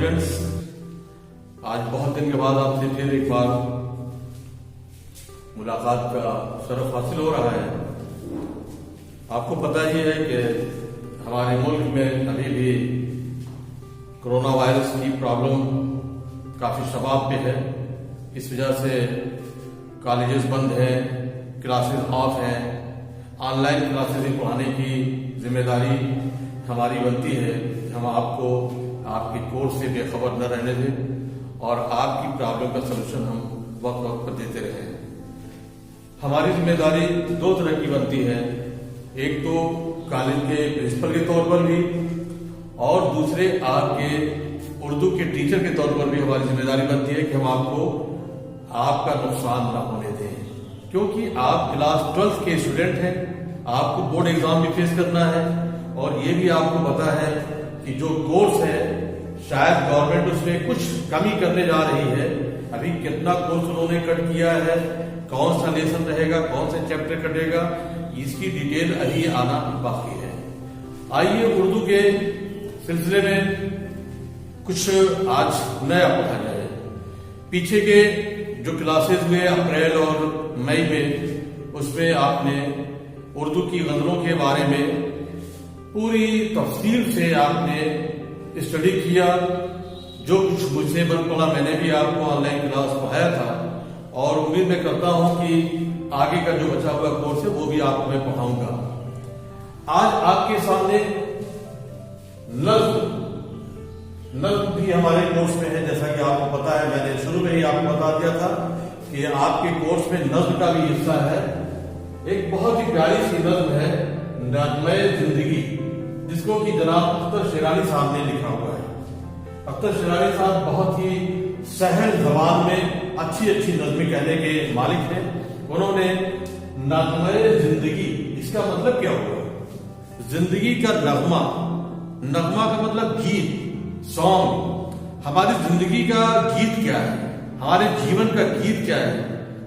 Students, آج بہت دن کے بعد آپ سے پھر ایک بار ملاقات کا شرف حاصل ہو رہا ہے۔ آپ کو پتہ ہی ہے کہ ہمارے ملک میں ابھی بھی کرونا وائرس کی پرابلم کافی شباب پہ ہے۔ اس وجہ سے کالجز بند ہیں، کلاسز آف ہیں، آن لائن کلاسز ہی پڑھانے کی ذمہ داری ہماری بنتی ہے۔ ہم آپ کو آپ کے کورس سے بے خبر نہ رہنے دیں اور آپ کی پرابلم کا سلوشن ہم وقت وقت پر دیتے رہیں۔ ہماری ذمہ داری دو طرح کی بنتی ہے، ایک تو کالج کے پرنسپل کے طور پر بھی اور دوسرے آپ کے اردو کے ٹیچر کے طور پر بھی ہماری ذمہ داری بنتی ہے کہ ہم آپ کو آپ کا نقصان نہ ہونے دیں، کیونکہ آپ کلاس 12 کے اسٹوڈنٹ ہیں، آپ کو بورڈ ایگزام بھی فیس کرنا ہے اور یہ بھی آپ کو پتا ہے کہ جو کورس ہے شاید گورنمنٹ اس میں کچھ کمی کرنے جا رہی ہے۔ ابھی کتنا کورس انہوں نے کٹ کیا ہے، کون سا لیسن رہے گا، کون سے چیپٹر کٹے گا، اس کی ڈیٹیل ابھی آنا باقی ہے۔ آئیے اردو کے سلسلے میں کچھ آج نیا پڑھا جائے۔ پیچھے کے جو کلاسز ہوئے اپریل اور مئی میں، اس میں آپ نے اردو کی غزلوں کے بارے میں پوری تفصیل سے آپ نے اسٹڈی کیا۔ جو کچھ مجھ سے بن پڑا میں نے بھی آپ کو آن لائن کلاس پڑھایا تھا اور امید میں کرتا ہوں کہ آگے کا جو بچا ہوا کورس ہے وہ بھی آپ کو میں پڑھاؤں گا۔ آج آپ کے سامنے نظم بھی ہمارے کورس میں ہے، جیسا کہ آپ کو پتا ہے، میں نے شروع میں ہی آپ کو بتا دیا تھا کہ آپ کے کورس میں نظم کا بھی حصہ ہے۔ ایک بہت ہی پیاری سی نظم ہے، نغمہ زندگی، جس کو کہ جناب اختر شیرانی صاحب نے لکھا ہوا ہے۔ اختر شیرانی صاحب بہت ہی سہل زبان میں اچھی نظمیں کہنے کے مالک ہیں۔ انہوں نے نغمہ زندگی، اس کا مطلب کیا ہوا؟ زندگی کا نغمہ کا مطلب گیت، سانگ۔ ہماری زندگی کا گیت کیا ہے، ہمارے جیون کا گیت کیا ہے،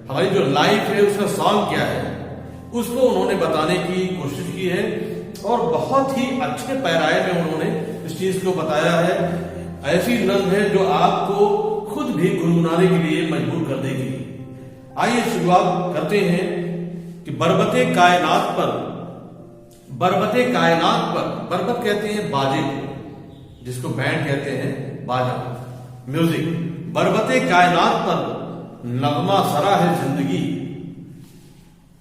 ہماری جو لائف ہے اس کا سانگ کیا ہے، اس کو انہوں نے بتانے کی کوشش کی ہے اور بہت ہی اچھے پیرائے میں انہوں نے اس چیز کو بتایا ہے۔ ایسی نظم ہے جو آپ کو خود بھی گنگنانے کے لیے مجبور کر دے گی۔ آئیے شروعات کرتے ہیں کہ بربط کائنات پر، بربط کہتے ہیں باجے، جس کو بینڈ کہتے ہیں، باجا، میوزک۔ بربط کائنات پر نغمہ سرا ہے زندگی۔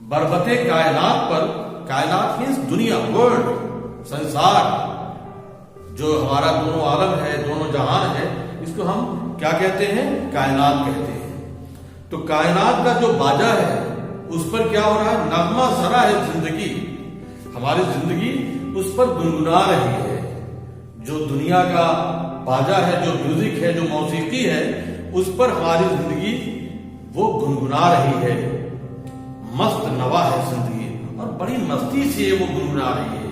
بربط کائنات پر، کائنات مینس دنیا، ورلڈ، سنسار، جو ہمارا دونوں عالم ہے، دونوں جہان ہے، اس کو ہم کیا کہتے ہیں؟ کائنات کہتے ہیں۔ تو کائنات کا جو باجا ہے اس پر کیا ہو رہا ہے؟ نغمہ سرا ہے زندگی۔ ہماری زندگی اس پر گنگنا رہی ہے۔ جو دنیا کا باجا ہے، جو میوزک ہے، جو موسیقی ہے، اس پر ہماری زندگی وہ گنگنا رہی ہے۔ مست نوا ہے زندگی اور بڑی مستی سے وہ گنگنا رہی ہے۔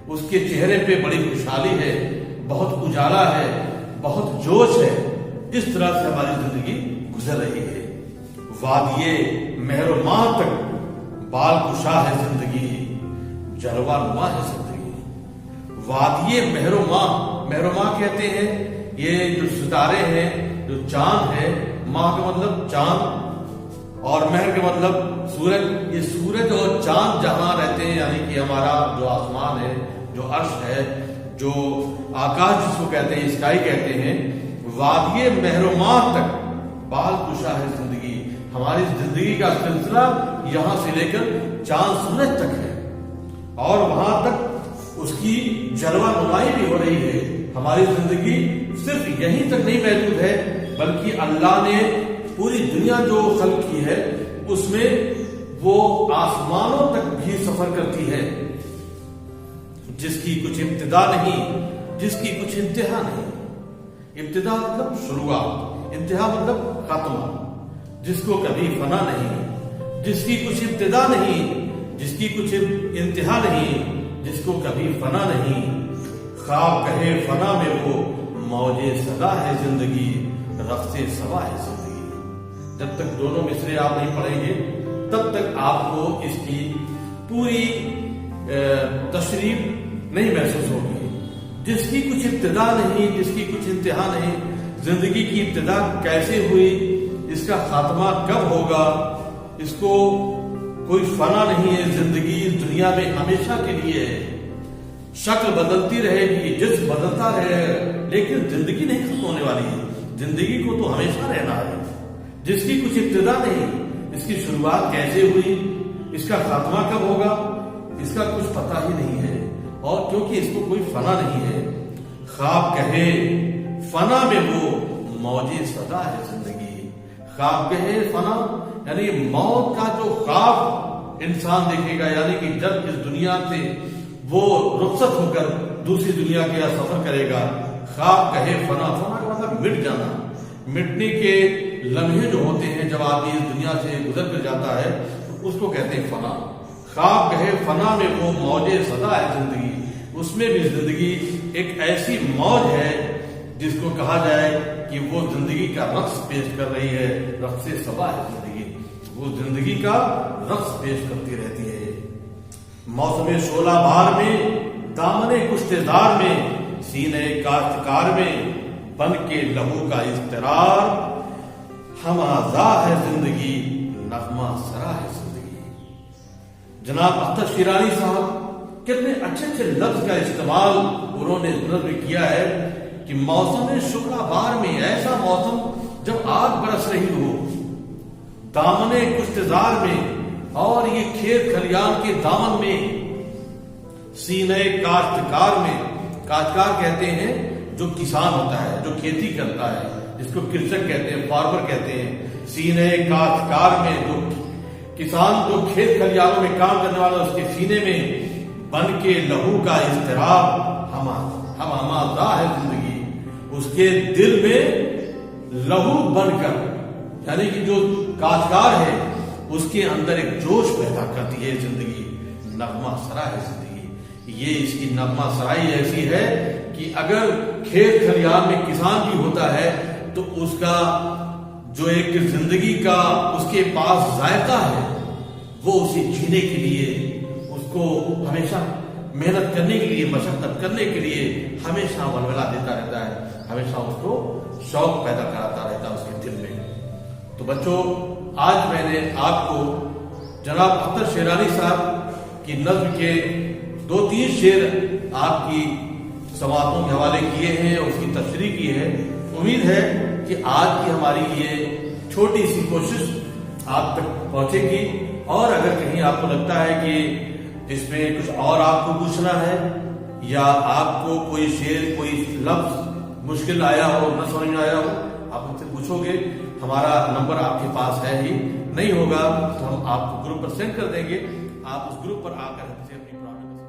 اس کے چہرے پہ بڑی خوشحالی ہے، بہت اجالا ہے، بہت جوش ہے۔ اس طرح سے ہماری زندگی گزر رہی ہے۔ وادیے مہر و ماہ تک بال کشا ہے زندگی، جلوہ نما ہے زندگی۔ وادیے مہر و ماہ کہتے ہیں یہ جو ستارے ہیں، جو چاند ہے، ماہ کا مطلب چاند اور مہر کا مطلب سورج۔ یہ سورج اور چاند جہاں رہتے ہیں، یعنی کہ ہمارا جو آسمان ہے، جو عرش ہے، جو آکاش جس کو کہتے ہیں، اسکائی کہتے ہیں، وادی مہر و ماہ تک بال کشا ہے زندگی۔ ہماری زندگی کا سلسلہ یہاں سے لے کر چاند سورج تک ہے اور وہاں تک اس کی جلوہ نمائی بھی ہو رہی ہے۔ ہماری زندگی صرف یہیں تک نہیں محدود ہے، بلکہ اللہ نے پوری دنیا جو خلق کی ہے اس میں وہ آسمانوں تک بھی سفر کرتی ہے، جس کی کچھ ابتدا نہیں، جس کی کچھ انتہا نہیں۔ ابتدا مطلب شروعات، انتہا مطلب خاتمہ، جس کو کبھی فنا نہیں، جس کی کچھ ابتدا نہیں، جس کی کچھ انتہا نہیں، جس کو کبھی فنا نہیں۔ خواب کہے فنا میں وہ موجے صدا ہے زندگی، رقص سوا ہے زندگی۔ جب تک دونوں مصرے آپ نہیں پڑھیں گے تب تک آپ کو اس کی پوری تشریح نہیں محسوس ہوگی۔ جس کی کچھ ابتدا نہیں، جس کی کچھ انتہا نہیں، زندگی کی ابتدا کیسے ہوئی، اس کا خاتمہ کب ہوگا، اس کو کوئی فنا نہیں ہے، زندگی اس دنیا میں ہمیشہ کے لیے ہے، شکل بدلتی رہے گی، جسم بدلتا رہے گا، لیکن زندگی نہیں ختم ہونے والی ہے، زندگی کو تو ہمیشہ رہنا ہے۔ جس کی کچھ ابتدا نہیں، اس کی شروعات کیسے ہوئی، اس کا خاتمہ کب ہوگا، اس کا کچھ پتہ ہی نہیں ہے، اور کیونکہ اس کو کوئی فنا نہیں ہے۔ خواب کہے فنا میں وہ موج صدا ہے زندگی، خواب کہے فنا یعنی موت کا جو خواب انسان دیکھے گا، یعنی کہ جب اس دنیا سے وہ رخصت ہو کر دوسری دنیا کے سفر کرے گا، خواب کہے فنا، فنا کا مطلب مٹ جانا، مٹنے کے لمحے جو ہوتے ہیں جب آدمی اس دنیا سے گزر کر جاتا ہے اس کو کہتے ہیں فنا۔ خواب کہے فنا میں وہ موج صدا ہے زندگی، اس میں بھی زندگی ایک ایسی موج ہے جس کو کہا جائے کہ وہ زندگی کا رقص پیش کر رہی ہے، رقص صبا ہے زندگی، وہ زندگی کا رقص پیش کرتی رہتی ہے۔ موسم شعلہ بہار میں، دامن کشتزار میں، سینے کاشتکار میں، بن کے لہو کا اضطرار، ہم آزا ہے زندگی، نغمہ سرا ہے زندگی۔ جناب اختر شیرانی صاحب کتنے اچھے اچھے لفظ کا استعمال انہوں نے نظم کیا ہے کہ موسم شعلہ بہار میں، ایسا موسم جب آگ برس رہی ہو، دامن کشتزار میں، اور یہ کھیت کھلیان کے دامن میں، سینے کاشتکار میں، کاشتکار کہتے ہیں جو کسان ہوتا ہے، جو کھیتی کرتا ہے، جس کو کرشک کہتے ہیں، فارمر کہتے ہیں۔ سینے کاشتکار میں، جو کسان جو کھیت کھلیانوں میں کام کرنے والا، اس کے سینے میں بن کے لہو کا اضطراب، ہم آزا ہے زندگی، اس کے دل میں لہو بن کر، یعنی کہ جو کاشتکار ہے اس کے اندر ایک جوش پیدا کرتی ہے زندگی، نغمہ سرا ہے زندگی۔ یہ اس کی نغمہ سرائی ایسی ہے کہ اگر کھیت کھلیان میں کسان بھی ہوتا ہے تو اس کا جو ایک زندگی کا اس کے پاس ذائقہ ہے، وہ اسے جینے کے لیے، اس کو ہمیشہ محنت کرنے کے لیے، مشقت کرنے کے لیے ہمیشہ ولولہ دیتا رہتا ہے، ہمیشہ اس کو شوق پیدا کراتا رہتا ہے اس کے دل میں۔ تو بچوں، آج میں نے آپ کو جناب اختر شیرانی صاحب کی نظم کے 2-3 شعر آپ کی سماعتوں کے حوالے کیے ہیں اور اس کی تشریح کی ہے۔ امید ہے کہ آج کی ہماری یہ چھوٹی سی کوشش آپ تک پہنچے گی، اور اگر کہیں آپ کو لگتا ہے کہ اس میں کچھ اور آپ کو پوچھنا ہے، یا آپ کو کوئی شعر، کوئی لفظ مشکل آیا ہو، نہ سمجھ میں آیا ہو، آپ مجھ سے پوچھو گے، ہمارا نمبر آپ کے پاس ہے ہی، نہیں ہوگا تو ہم آپ کو گروپ پر سینڈ کر دیں گے، آپ اس گروپ پر آ کر ہم سے اپنی پرابلم